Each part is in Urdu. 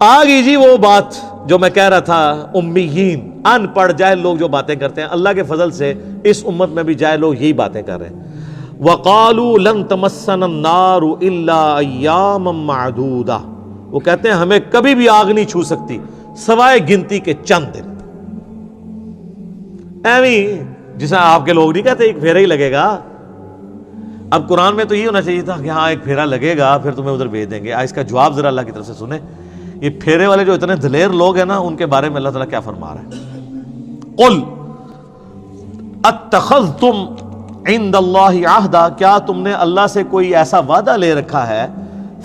آ گئی جی وہ بات جو میں کہہ رہا تھا، امیین، ان پڑھ جاہل لوگ جو باتیں کرتے ہیں، اللہ کے فضل سے اس امت میں بھی جاہل لوگ یہی باتیں کر رہے ہیں۔ وَقَالُوا لَن تَمَسَّنَا النَّارُ إِلَّا أَيَّامًا مَّعْدُودَةً، وہ کہتے ہیں ہمیں کبھی بھی آگ نہیں چھو سکتی سوائے گنتی کے چند دن۔ ایویں جیسا آپ کے لوگ نہیں کہتے ایک پھیرا ہی لگے گا۔ اب قرآن میں تو یہ ہونا چاہیے تھا کہ ہاں ایک پھیرا لگے گا پھر تمہیں ادھر بھیج دیں گے۔ اس کا جواب ذرا اللہ کی طرف سے سنیں۔ یہ پھیرے والے جو اتنے دلیر لوگ ہیں نا، ان کے بارے میں اللہ تعالیٰ کیا فرما رہا ہے؟ قل اتخذتم عند اللہ عہدا، کیا تم نے اللہ سے کوئی ایسا وعدہ لے رکھا ہے؟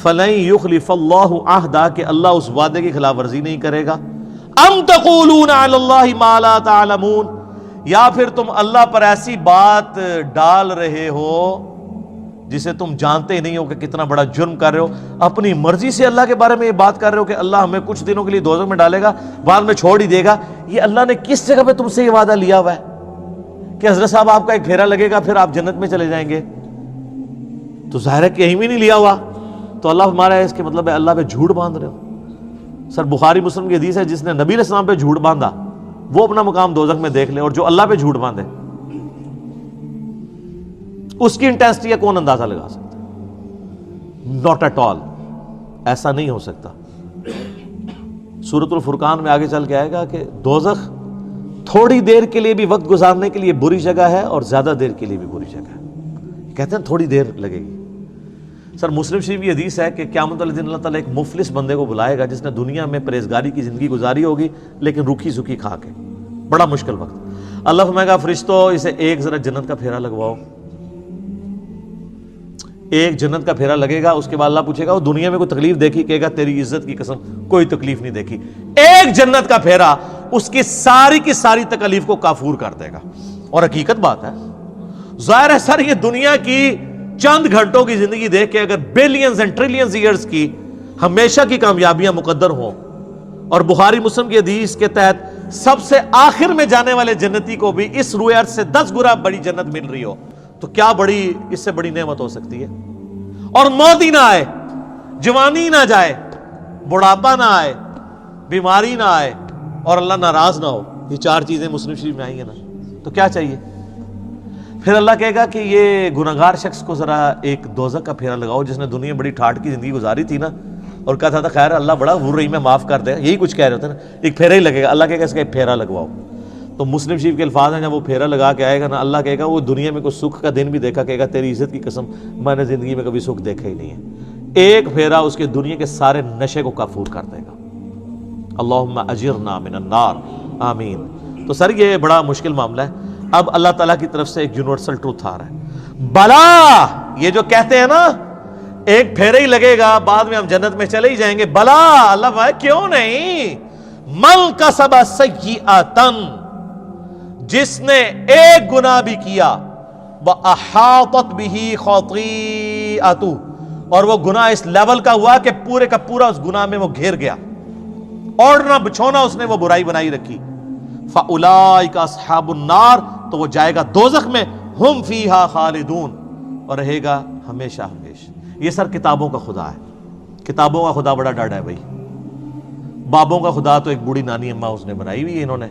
فلن یخلف اللہ عہدا، کہ اللہ اس وعدے کی خلاف ورزی نہیں کرے گا۔ ام تقولون علی اللہ ما لا تعلمون، یا پھر تم اللہ پر ایسی بات ڈال رہے ہو جسے تم جانتے ہی نہیں ہو کہ کتنا بڑا جرم کر رہے ہو۔ اپنی مرضی سے اللہ کے بارے میں یہ بات کر رہے ہو کہ اللہ ہمیں کچھ دنوں کے لیے دوزخ میں ڈالے گا، بعد میں چھوڑ ہی دے گا۔ یہ اللہ نے کس جگہ پہ تم سے یہ وعدہ لیا ہوا ہے کہ حضرت صاحب آپ کا ایک پھیرا لگے گا پھر آپ جنت میں چلے جائیں گے؟ تو ظاہر ہے کہ یہیں بھی نہیں لیا ہوا۔ تو اللہ ہمارا ہے اس کے مطلب ہے اللہ پہ جھوٹ باندھ رہے ہو۔ سر بخاری مسلم کی حدیث ہے، جس نے نبی علیہ السلام پہ جھوٹ باندھا وہ اپنا مقام دوزخ میں دیکھ لے، اور جو اللہ پہ جھوٹ باندھے اس کی انٹینسٹی ہے کون اندازہ لگا سکتا ہے؟ ناٹ ایٹ آل، ایسا نہیں ہو سکتا۔ سورۃ الفرقان میں آگے چل کے آئے گا کہ دوزخ تھوڑی دیر کے لیے بھی وقت گزارنے کے لیے بری جگہ ہے اور زیادہ دیر کے لیے بھی بری جگہ ہے۔ کہتے ہیں تھوڑی دیر لگے گی۔ سر مسلم شریف کی حدیث ہے کہ قیامت والے دن اللہ تعالیٰ ایک مفلس بندے کو بلائے گا جس نے دنیا میں پرہیزگاری کی زندگی گزاری ہوگی لیکن روکھی سکھی کھا کے، بڑا مشکل وقت۔ اللہ فرمائے گا فرشتوں اسے ایک ذرا جنت کا پھیرا لگواؤ۔ ایک جنت کا پھیرا لگے گا، اس کے بعد اللہ پوچھے گا وہ دنیا میں کوئی تکلیف دیکھی؟ کہے گا تیری عزت کی قسم کوئی تکلیف نہیں دیکھی۔ ایک جنت کا پھیرا اس کی ساری تکلیف کو کافور کر دے گا۔ اور حقیقت بات ہے، ظاہر ہے سر یہ دنیا کی چند گھنٹوں کی زندگی دیکھ کے اگر بلینز اینڈ ٹریلینز ایئرز کی ہمیشہ کی کامیابیاں مقدر ہوں، اور بخاری مسلم کی حدیث کے تحت سب سے آخر میں جانے والے جنتی کو بھی اس روئے ارض سے 10 گنا بڑی جنت مل رہی ہو، تو کیا بڑی اس سے بڑی نعمت ہو سکتی ہے؟ اور موت ہی نہ آئے، جوانی نہ جائے، بڑھاپا نہ آئے، بیماری نہ آئے، اور اللہ ناراض نہ ہو۔ یہ 4 چیزیں مسلم شریف میں آئی ہیں نا، تو کیا چاہیے؟ پھر اللہ کہے گا کہ یہ گناہگار شخص کو ذرا ایک دوزخ کا پھیرا لگاؤ جس نے دنیا میں بڑی ٹھاٹ کی زندگی گزاری تھی نا، اور کہا تھا خیر اللہ بڑا غور رہی میں معاف کر دے، یہی کچھ کہہ رہے ہوتے ہیں نا، ایک پھیرا ہی لگے گا۔ اللہ کہے گا اس کا ایک پھیرا لگواؤ۔ تو مسلم شریف کے الفاظ ہیں، جب وہ پھیرا لگا کے آئے گا نا، اللہ کہے گا وہ دنیا میں کوئی سکھ کا دن بھی دیکھا؟ کہے گا تیری عزت کی قسم میں نے زندگی میں کبھی سکھ دیکھا ہی نہیں ہے۔ ایک پھیرا اس کے دنیا کے سارے نشے کو کافور کر دے گا۔ اللہم اجرنا من النار، آمین۔ تو سر یہ بڑا مشکل معاملہ ہے۔ اب اللہ تعالیٰ کی طرف سے ایک یونیورسل ٹروتھ آ رہا ہے۔ بلا، یہ جو کہتے ہیں نا ایک پھیرا ہی لگے گا بعد میں ہم جنت میں چلے ہی جائیں گے، بلا، اللہ بھائی کیوں نہیں؟ من کسب سیئۃ، جس نے ایک گناہ بھی کیا، وَأَحَاطَتْ بِهِ خَطِیئَتُهُ، اور وہ گناہ اس لیول کا ہوا کہ پورے کا پورا اس گناہ میں وہ گھیر گیا، اوڑھنا بچھونا اس نے وہ برائی بنائی رکھی، فَأُولَئِكَ أَصْحَابُ النَّارِ، تو وہ جائے گا دوزخ میں، ہم فیہا خالدون، اور رہے گا ہمیشہ ہمیشہ۔ یہ سر کتابوں کا خدا ہے۔ کتابوں کا خدا بڑا ڈاڈا ہے بھائی۔ بابوں کا خدا تو ایک بوڑھی نانی اماں اس نے بنائی ہوئی ہے انہوں نے۔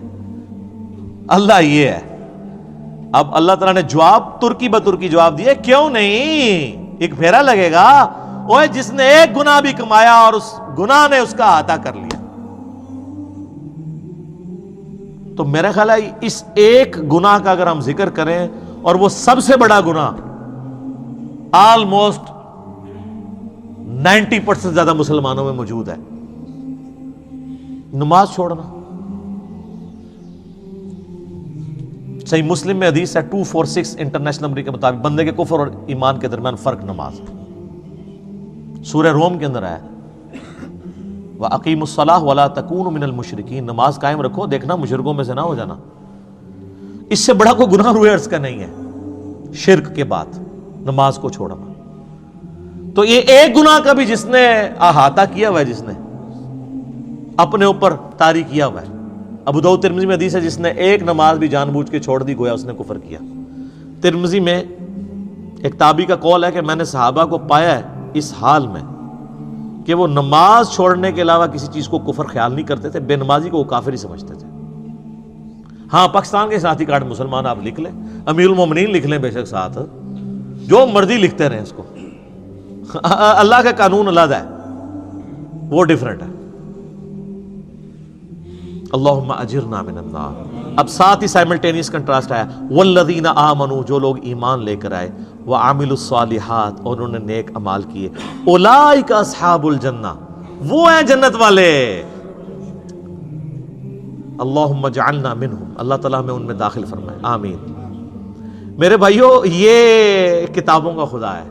اللہ یہ ہے۔ اب اللہ تعالیٰ نے جواب ترکی بترکی جواب دیے، کیوں نہیں؟ ایک پھیرا لگے گا، اوہ جس نے ایک گناہ بھی کمایا اور اس گناہ نے اس کا احاطہ کر لیا۔ تو میرا خیال ہے اس ایک گناہ کا اگر ہم ذکر کریں، اور وہ سب سے بڑا گناہ آلموسٹ 90% زیادہ مسلمانوں میں موجود ہے، نماز چھوڑنا۔ صحیح مسلم میں حدیث ہے 246 انٹرنیشنل نمبر کے مطابق، بندے کے کفر اور ایمان کے درمیان فرق نماز۔ سورہ روم کے اندر ہے وَأَقِيمُوا الصَّلَاةَ وَلَا تَكُونُوا مِنَ الْمُشْرِكِينَ، نماز قائم رکھو، دیکھنا مشرکوں میں سے نہ ہو جانا۔ اس سے بڑا کوئی گناہ روئے عرض کا نہیں ہے شرک کے بعد نماز کو چھوڑنا۔ تو یہ ایک گناہ کا بھی جس نے احاطہ کیا ہوا ہے، جس نے اپنے اوپر طاری کیا ہوا ہے۔ ابو داؤد ترمذی میں حدیث ہے جس نے ایک نماز بھی جان بوجھ کے چھوڑ دی گویا اس نے کفر کیا۔ ترمذی میں ایک تابعی کا قول ہے کہ میں نے صحابہ کو پایا ہے اس حال میں کہ وہ نماز چھوڑنے کے علاوہ کسی چیز کو کفر خیال نہیں کرتے تھے، بے نمازی کو وہ کافر ہی سمجھتے تھے۔ ہاں پاکستان کے ساتھی کارڈ مسلمان آپ لکھ لیں، امیر المومنین لکھ لیں بے شک ساتھ، جو مرضی لکھتے رہیں اس کو، اللہ کا قانون علیحدہ ہے، وہ ڈیفرنٹ ہے۔ اللہم اجرنا من النار۔ اب ساتھ ہی سائملٹینیس کنٹراسٹ آیا، والذین آمنوا، جو لوگ ایمان لے کر آئے، وعملوا الصالحات، اور انہوں نے نیک اعمال کیے، اولئک اصحاب الجنہ، وہ ہیں جنت والے۔ اللہم اجعلنا منہم، اللہ تعالیٰ ہمیں ان میں داخل فرمائے، آمین۔ میرے بھائیو، یہ کتابوں کا خدا ہے،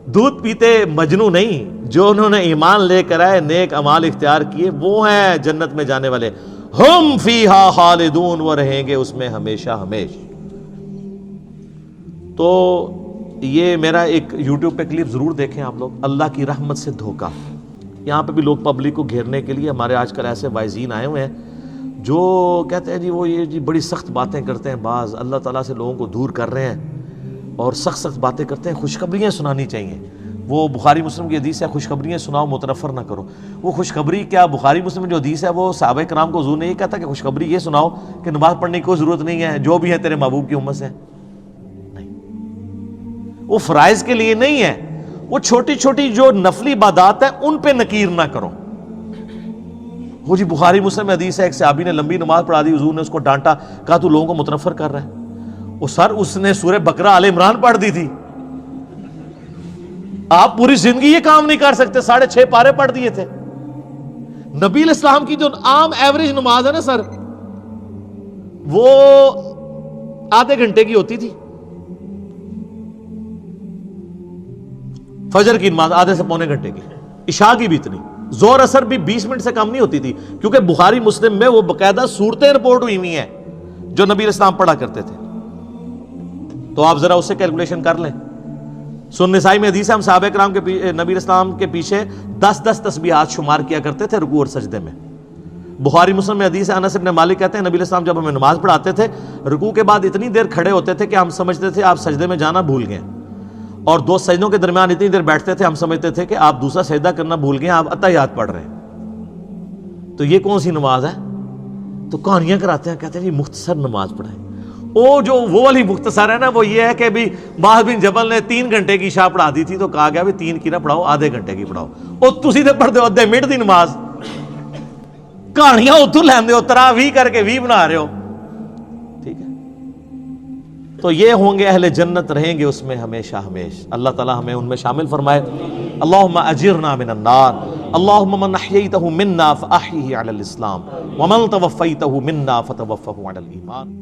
دودھ پیتے مجنو نہیں، جو انہوں نے ایمان لے کر آئے، نیک اعمال اختیار کیے، وہ ہیں جنت میں جانے والے، ہم فیہا خالدون، وہ رہیں گے اس میں ہمیشہ ہمیش۔ تو یہ میرا ایک یوٹیوب پہ کلپ ضرور دیکھیں آپ لوگ، اللہ کی رحمت سے دھوکہ۔ یہاں پہ بھی لوگ پبلک کو گھیرنے کے لیے ہمارے آج کل ایسے وائزین آئے ہوئے ہیں جو کہتے ہیں جی وہ یہ جی بڑی سخت باتیں کرتے ہیں، بعض اللہ تعالیٰ سے لوگوں کو دور کر رہے ہیں اور سخت سخت باتیں کرتے ہیں، خوشخبریاں سنانی چاہیے۔ وہ بخاری مسلم کی حدیث ہے، خوشخبریاں سناؤ متنفر نہ کرو۔ وہ خوشخبری کیا، بخاری مسلم جو حدیث ہے وہ صحابہ کرام کو حضور نے یہ کہا تھا کہ خوشخبری یہ سناؤ کہ نماز پڑھنے کی کوئی ضرورت نہیں ہے، جو بھی ہے تیرے محبوب کی امت سے؟ نہیں، وہ فرائض کے لیے نہیں ہے، وہ چھوٹی چھوٹی جو نفلی عبادات ہیں ان پہ نکیر نہ کرو۔ وہ جی بخاری مسلم میں حدیث ہے، ایک صحابی نے لمبی نماز پڑھا دی، حضور نے اس کو ڈانٹا، کہا تو لوگوں کو متنفر کر رہا ہے۔ وہ سر اس نے سورہ بقرہ آل عمران پڑھ دی تھی، آپ پوری زندگی یہ کام نہیں کر سکتے، 6.5 پارے پڑھ دیے تھے۔ نبی علیہ السلام کی جو عام ایوریج نماز ہے نا سر، وہ آدھے گھنٹے کی ہوتی تھی، فجر کی نماز آدھے سے پونے گھنٹے کی، عشاء کی بھی اتنی، زور اثر بھی 20 منٹ سے کم نہیں ہوتی تھی، کیونکہ بخاری مسلم میں وہ باقاعدہ صورتیں رپورٹ ہوئی ہوئی ہیں جو نبی علیہ السلام پڑھا کرتے تھے۔ تو آپ ذرا اس سے کیلکولیشن کر لیں۔ سنن نسائی میں حدیث ہے، ہم صحابہ کرام کے نبی علیہ السلام کے پیچھے 10 تسبیحات شمار کیا کرتے تھے رکوع اور سجدے میں۔ بخاری مسلم میں حدیث ہے، انس بن مالک کہتے ہیں نبی علیہ السلام جب ہمیں نماز پڑھاتے تھے، رکوع کے بعد اتنی دیر کھڑے ہوتے تھے کہ ہم سمجھتے تھے آپ سجدے میں جانا بھول گئے، اور 2 سجدوں کے درمیان اتنی دیر بیٹھتے تھے ہم سمجھتے تھے کہ آپ دوسرا سجدہ کرنا بھول گئے، آپ اتحیات پڑھ رہے ہیں۔ تو یہ کون سی نماز ہے؟ تو کہانیاں کراتے ہیں، کہتے ہیں جی مختصر نماز پڑھائیں۔ وہ والی مختصر ہے نا، وہ یہ ہے کہ بھی معاذ بن جبل نے 3 گھنٹے کی عشاء پڑھا دی تھی تو کہا گیا بھی 3 کی نہ پڑھاؤ، آدھے گھنٹے کی پڑھاؤ۔ اور تسی تے پڑھتے ہو آدھے منٹ دی نماز، کہانیاں اتوں لیندے ہو، تراویح کر کے 20 بنا رہے ہو، ٹھیک ہے؟ تو یہ ہوں گے اہل جنت، رہیں گے اس میں ہمیشہ ہمیش۔ اللہ تعالی ہمیں ان میں شامل فرمائے۔ اللہم اجرنا من النار، اللہم من احییتہ منا فاحیہ علی الاسلام، ومن توفیتہ منا فتوفہ علی الایمان۔